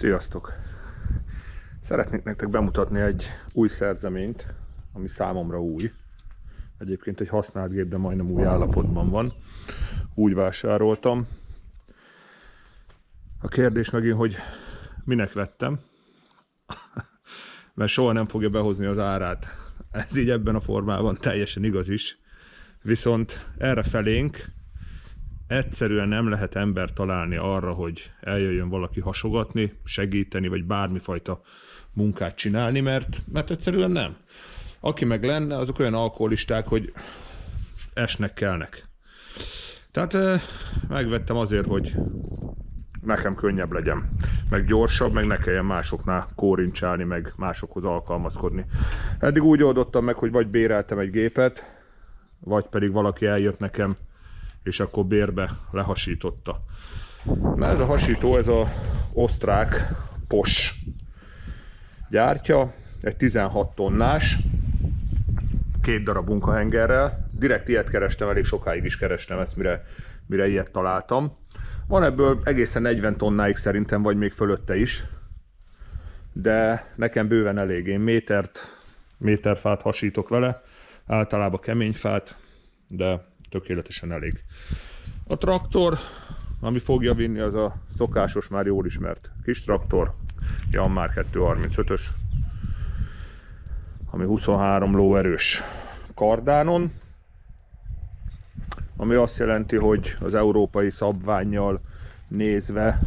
Sziasztok! Szeretnék nektek bemutatni egy új szerzeményt, ami számomra új. Egyébként egy használt gép, de majdnem új állapotban van. Úgy vásároltam. A kérdés megint, hogy minek vettem, mert soha nem fogja behozni az árát. Ez így ebben a formában teljesen igaz is. Viszont erre felénk egyszerűen nem lehet ember találni arra, hogy eljöjjön valaki hasogatni, segíteni, vagy bármifajta munkát csinálni, mert egyszerűen nem. Aki meg lenne, azok olyan alkoholisták, hogy esnek, kelnek. Tehát megvettem azért, hogy nekem könnyebb legyen, meg gyorsabb, meg ne kelljen másoknál kórincsálni, meg másokhoz alkalmazkodni. Eddig úgy oldottam meg, hogy vagy béreltem egy gépet, vagy pedig valaki eljött nekem, és akkor bérbe lehasította. Na ez a hasító, ez az osztrák Porsche gyártja, egy 16 tonnás, 2 darab munkahengerrel. Direkt ilyet kerestem, elég sokáig is kerestem ezt, mire ilyet találtam. Van ebből egészen 40 tonnáig szerintem, vagy még fölötte is, de nekem bőven elég. Én méter fát hasítok vele, általában kemény fát, de tökéletesen elég. A traktor, ami fogja vinni, az a szokásos, már jól ismert kis traktor, Yanmar 235-ös, ami 23 lóerős kardánon, ami azt jelenti, hogy az európai szabvánnyal nézve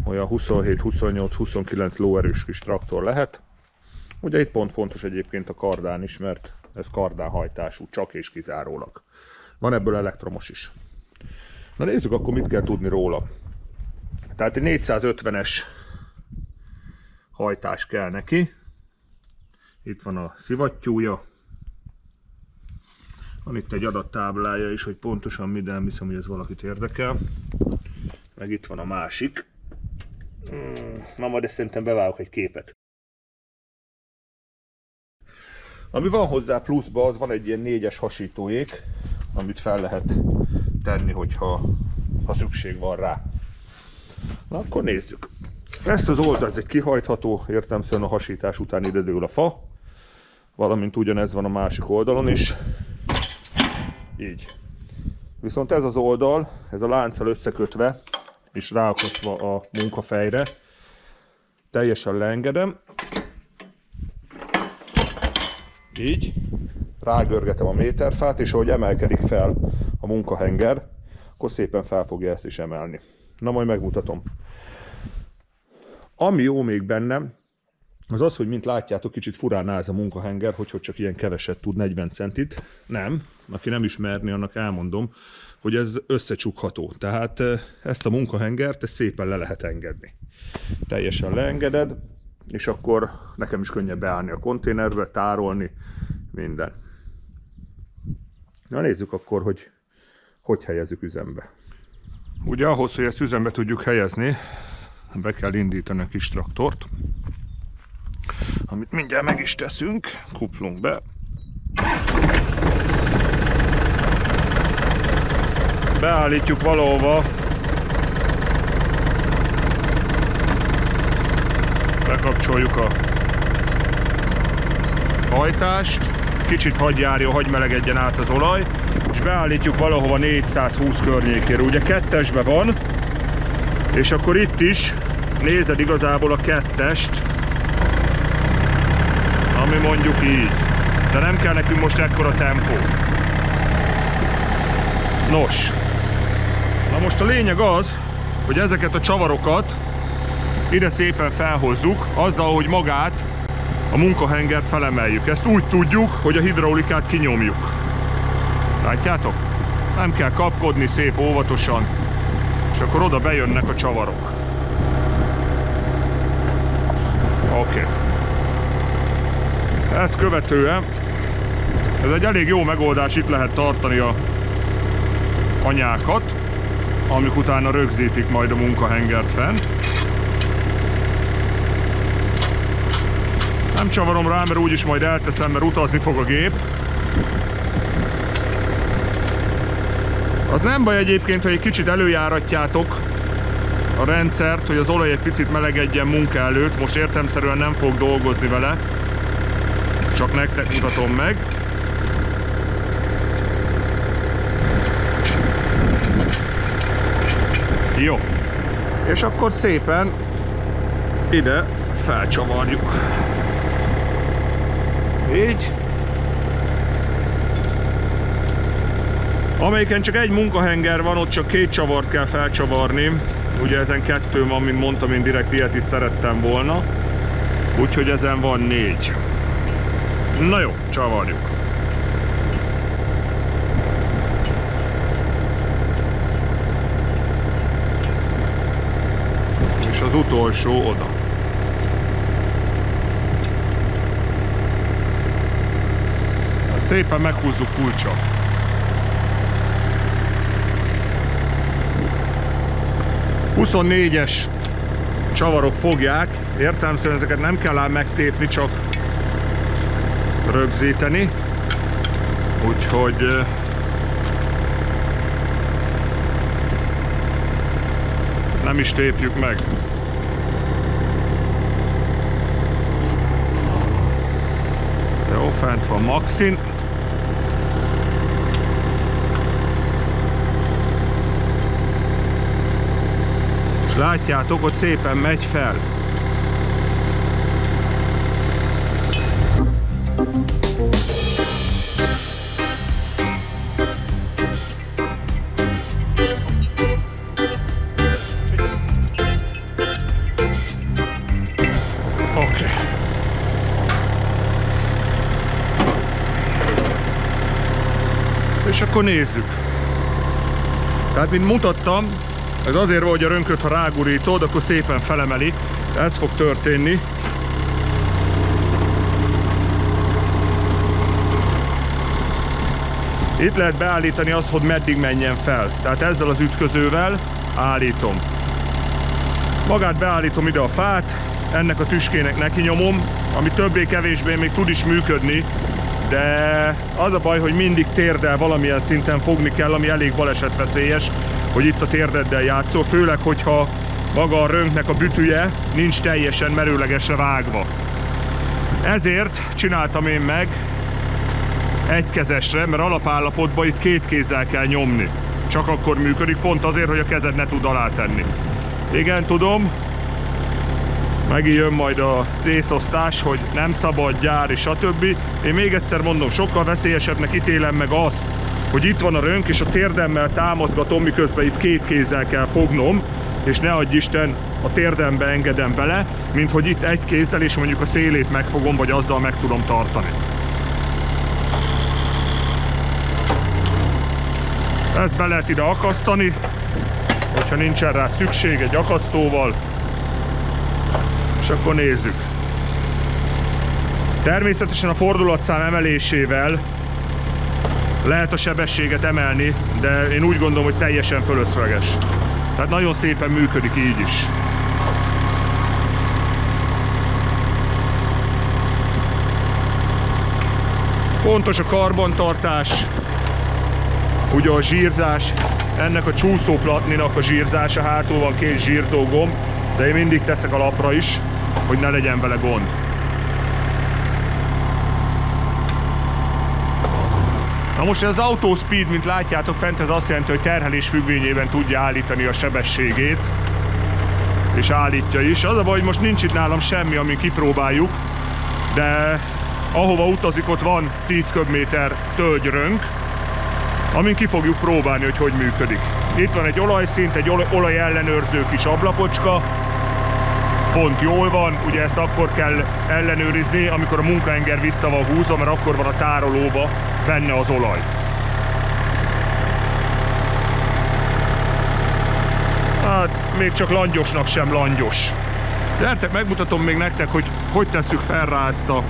olyan 27, 28, 29 lóerős kis traktor lehet. Ugye itt pont fontos egyébként a kardán is, mert ez kardánhajtású, csak és kizárólag. Van ebből elektromos is. Na nézzük akkor, mit kell tudni róla. Tehát egy 450-es hajtás kell neki. Itt van a szivattyúja. Van itt egy adattáblája is, hogy pontosan mi, de nem hiszem, hogy ez valakit érdekel. Meg itt van a másik. Na majd ezt szerintem bevágok egy képet. Ami van hozzá pluszba, az van egy ilyen 4-es hasítóék, amit fel lehet tenni, hogyha szükség van rá. Na akkor nézzük. Ezt az oldalt, ez egy kihajtható, értelemszerűen a hasítás után ide dől a fa, valamint ugyanez van a másik oldalon is. Így. Viszont ez az oldal, ez a lánccal összekötve és ráakasztva a munkafejre, teljesen leengedem. Így. Rágörgetem a méterfát, és ahogy emelkedik fel a munkahenger, akkor szépen fel fogja ezt is emelni. Na majd megmutatom. Ami jó még bennem, az az, hogy mint látjátok, kicsit furán áll ez a munkahenger, hogy csak ilyen keveset tud, 40 centit. Nem, aki nem ismerni, annak elmondom, hogy ez összecsukható. Tehát ezt a munkahengert ezt szépen le lehet engedni. Teljesen leengeded, és akkor nekem is könnyebb beállni a konténerbe, tárolni, minden. Na nézzük akkor, hogy helyezzük üzembe. Ugye ahhoz, hogy ezt üzembe tudjuk helyezni, be kell indítani a kis traktort, amit mindjárt meg is teszünk, kuplunk be. Beállítjuk valahova, bekapcsoljuk a hajtást, kicsit hadd melegedjen át az olaj, és beállítjuk valahova 420 környékére. Ugye 2-esbe van, és akkor itt is nézed igazából a 2-est, ami mondjuk így. De nem kell nekünk most ekkora tempó. Nos, na most a lényeg az, hogy ezeket a csavarokat ide szépen felhozzuk, azzal, hogy magát a munkahengert felemeljük. Ezt úgy tudjuk, hogy a hidraulikát kinyomjuk. Látjátok? Nem kell kapkodni, szép óvatosan, és akkor oda bejönnek a csavarok. Oké. Ezt követően, ez egy elég jó megoldás, itt lehet tartani a anyákat, amik utána rögzítik majd a munkahengert fent. Nem csavarom rá, mert úgyis majd elteszem, mert utazni fog a gép. Az nem baj egyébként, ha egy kicsit előjáratjátok a rendszert, hogy az olaj egy picit melegedjen munka előtt. Most értelemszerűen nem fog dolgozni vele, csak nektek mutatom meg. Jó. És akkor szépen ide felcsavarjuk. Így. Amelyiken csak egy munkahenger van, ott csak 2 csavart kell felcsavarni. Ugye ezen 2 van, mint mondtam, én direkt ilyet is szerettem volna. Úgyhogy ezen van 4. Na jó, csavarjuk. És az utolsó oda. Szépen meghúzzuk kulccsal. ...24-es csavarok fogják, értelemszerűen ezeket nem kell ám megtépni, csak rögzíteni. Úgyhogy nem is tépjük meg. Jó, fent van Maxin. És látjátok, ott szépen megy fel. Oké. És akkor nézzük. Tehát, mint mutattam, ez azért van, hogy a rönköt, ha rágurítod, akkor szépen felemeli. Ez fog történni. Itt lehet beállítani azt, hogy meddig menjen fel. Tehát ezzel az ütközővel állítom. Magát beállítom ide a fát, ennek a tüskének neki nyomom, ami többé-kevésbé még tud is működni, de az a baj, hogy mindig térdel valamilyen szinten fogni kell, ami elég balesetveszélyes, hogy itt a térdeddel játszol, főleg, hogyha maga a rönknek a bütűje nincs teljesen merőlegesre vágva. Ezért csináltam én meg egykezesre, mert alapállapotban itt 2 kézzel kell nyomni. Csak akkor működik, pont azért, hogy a kezed ne tud alátenni. Igen, tudom, megint jön majd az észosztás, hogy nem szabad, gyári, stb. Én még egyszer mondom, sokkal veszélyesebbnek ítélem meg azt, hogy itt van a rönk, és a térdemmel támaszgatom, miközben itt 2 kézzel kell fognom, és ne adj Isten, a térdembe engedem bele, mint hogy itt egy kézzel, és mondjuk a szélét megfogom, vagy azzal meg tudom tartani. Ezt be lehet ide akasztani, hogyha nincsen rá szükség, egy akasztóval. És akkor nézzük. Természetesen a fordulatszám emelésével lehet a sebességet emelni, de én úgy gondolom, hogy teljesen fölösleges. Tehát nagyon szépen működik így is. Fontos a karbantartás, ugye a zsírzás, ennek a csúszóplatninak a zsírzása, hátul van 2 zsírzógomb, de én mindig teszek a lapra is, hogy ne legyen vele gond. Na most az auto speed, mint látjátok fent, ez azt jelenti, hogy terhelés függvényében tudja állítani a sebességét, és állítja is. Az a baj, hogy most nincs itt nálam semmi, amin kipróbáljuk, de ahova utazik, ott van 10 köbméter tölgyrönk, amin ki fogjuk próbálni, hogy hogy működik. Itt van egy olajszint, egy olajellenőrző kis ablakocska, pont jól van, ugye ezt akkor kell ellenőrizni, amikor a munkahenger vissza van húzva, mert akkor van a tárolóba benne az olaj. Hát még csak langyosnak sem langyos. Gyertek, megmutatom még nektek, hogy hogy tesszük fel rá ezt a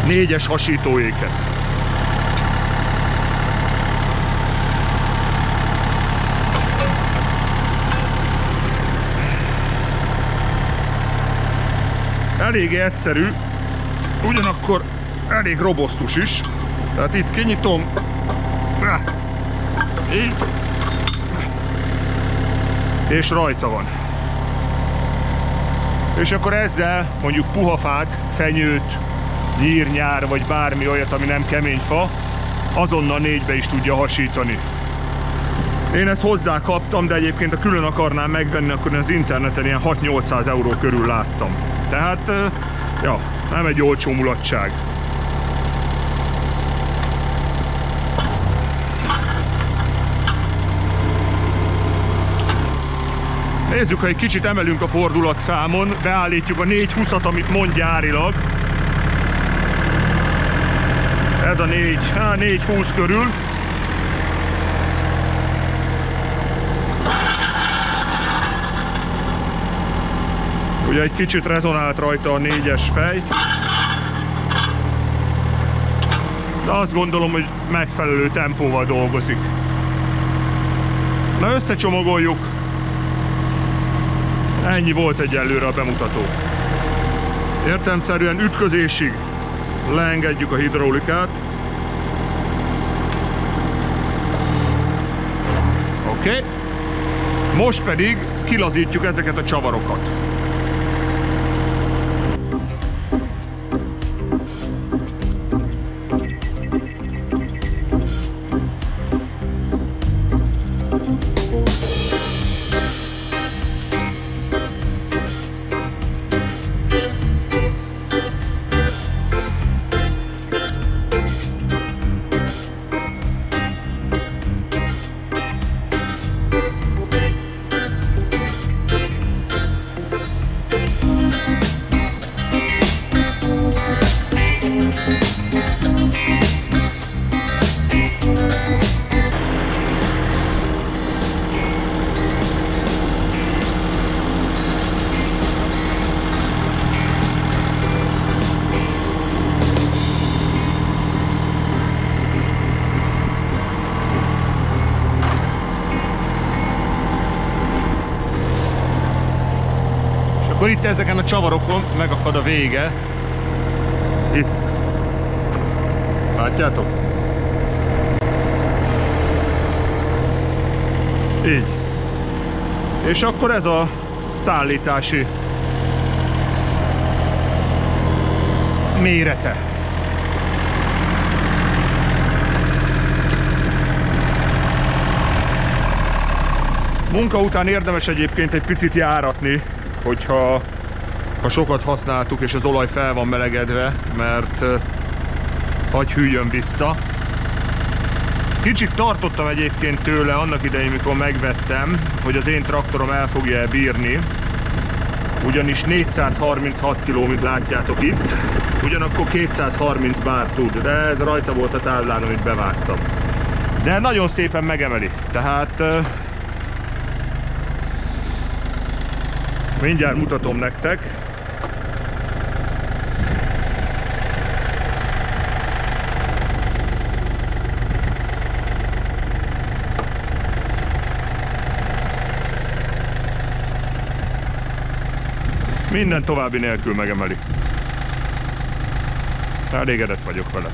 4-es hasítóéket. Elég egyszerű, ugyanakkor elég robosztus is. Tehát itt kinyitom, így, és rajta van. És akkor ezzel mondjuk puhafát, fenyőt, nyírnyár vagy bármi olyat, ami nem kemény fa, azonnal 4-be is tudja hasítani. Én ezt hozzá kaptam, de egyébként ha külön akarnám megvenni, akkor én az interneten ilyen 6-800 euró körül láttam. Tehát, ja, nem egy olcsó mulatság. Nézzük, ha egy kicsit emelünk a fordulatszámon, beállítjuk a 420-at, amit mond gyárilag. Ez a 420 körül. Ugye egy kicsit rezonált rajta a 4-es fej. De azt gondolom, hogy megfelelő tempóval dolgozik. Na, összecsomagoljuk. Ennyi volt egyelőre a bemutató. Értelemszerűen ütközésig leengedjük a hidraulikát. Oké. Most pedig kilazítjuk ezeket a csavarokat. Akkor itt ezeken a csavarokon megakad a vége. Itt. Látjátok? Így. És akkor ez a szállítási mérete. Munka után érdemes egyébként egy picit járatni, hogyha sokat használtuk és az olaj fel van melegedve, mert hagy hűljön vissza. Kicsit tartottam egyébként tőle annak idején, mikor megvettem, hogy az én traktorom el fogja bírni, ugyanis 436 km látjátok itt, ugyanakkor 230 bár tud, de ez rajta volt a táblán, amit bevágtam. De nagyon szépen megemeli, tehát mindjárt mutatom nektek. Minden további nélkül megemeli. Elégedett vagyok vele.